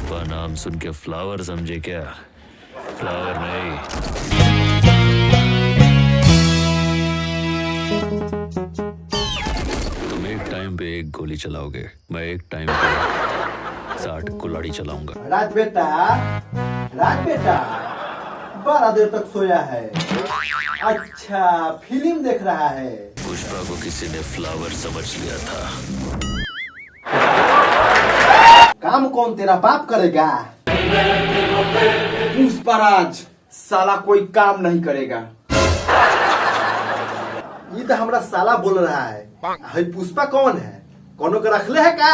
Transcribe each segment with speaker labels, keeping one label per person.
Speaker 1: पुष्पा नाम सुन के फ्लावर समझे क्या? फ्लावर नहीं। तुम एक टाइम पे एक गोली चलाओगे, मैं एक टाइम पे 60 कुल्हाड़ी चलाऊंगा।
Speaker 2: राज बेटा, राज बेटा, बड़ा देर तक सोया है। अच्छा, फिल्म देख रहा है।
Speaker 1: पुष्पा को किसी ने फ्लावर समझ लिया था।
Speaker 2: काम कौन तेरा बाप करेगा?
Speaker 3: पुष्पराज साला कोई काम नहीं करेगा।
Speaker 2: ये तो हमरा साला बोल रहा है। है पुष्पा कौन है? कोनो के रखले है का?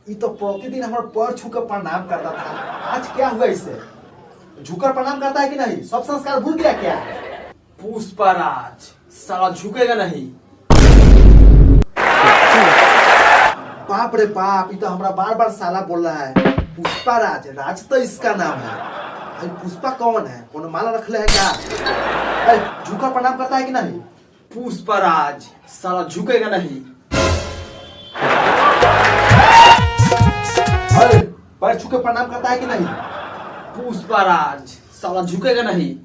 Speaker 2: ये तो प्रतिदिन हमारे पैर छूकर प्रणाम करता था। आज क्या हुआ इसे? झुकर प्रणाम करता है कि नहीं? सब संस्कार भूल गया क्या?
Speaker 3: पुष्पराज साला झुकेगा नहीं।
Speaker 2: बाप रे बाप, ये तो हमरा बार बार साला बोल रहा है। पुष्पा राज, राज तो इसका नाम है। भाई पुष्पा कौन है? कोनो माला रखले है क्या? झुकर प्रणाम करता है कि नहीं?
Speaker 3: पुष्पराज साला झुकेगा नहीं।
Speaker 2: अरे पैर छू के प्रणाम करता है कि नहीं?
Speaker 3: पुष्पराज साला झुकेगा नहीं।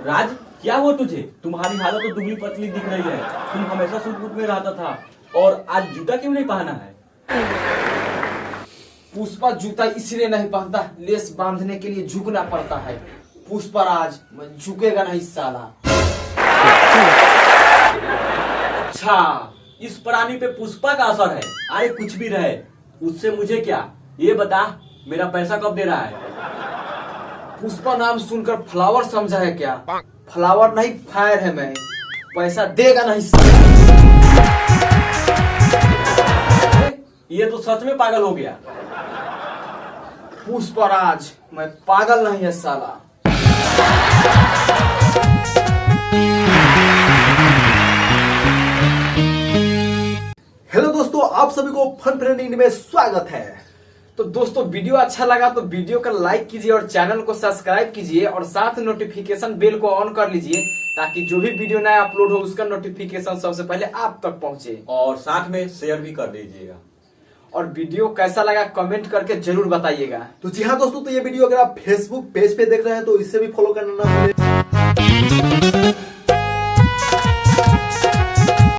Speaker 4: राज क्या हुआ तुझे? तुम्हारी हालत तो दुबली पतली दिख रही है। तुम हमेशा सूट बूट में रहता था और आज जूता क्यों नहीं पहना है?
Speaker 3: पुष्पा जूता इसलिए नहीं पहनता, लेस बांधने के लिए झुकना पड़ता है। पुष्पराज मैं झुकेगा नहीं साला।
Speaker 4: अच्छा, इस प्राणी पे पुष्पा का असर है। अरे कुछ भी रहे, उससे मुझे क्या। ये बता, मेरा पैसा कब दे रहा है?
Speaker 3: पुष्पा नाम सुनकर फ्लावर समझा है क्या? फ्लावर नहीं, फायर है मैं। पैसा देगा नहीं साला।
Speaker 4: ये तो सच में पागल हो गया।
Speaker 3: पुष्पराज मैं पागल नहीं है साला।
Speaker 2: हेलो दोस्तों, आप सभी को फन फ्रेंड में स्वागत है।
Speaker 3: तो दोस्तों वीडियो अच्छा लगा तो वीडियो का लाइक कीजिए और चैनल को सब्सक्राइब कीजिए और साथ नोटिफिकेशन बेल को ऑन कर लीजिए ताकि जो भी वीडियो नया अपलोड हो उसका नोटिफिकेशन सबसे पहले आप तक पहुंचे।
Speaker 4: और साथ में शेयर भी कर दीजिएगा।
Speaker 3: और वीडियो कैसा लगा कमेंट करके जरूर बताइएगा।
Speaker 2: तो जी हाँ दोस्तों, तो ये वीडियो अगर आप फेसबुक पेज पे देख रहे हैं तो इससे भी फॉलो करना ना भूलें।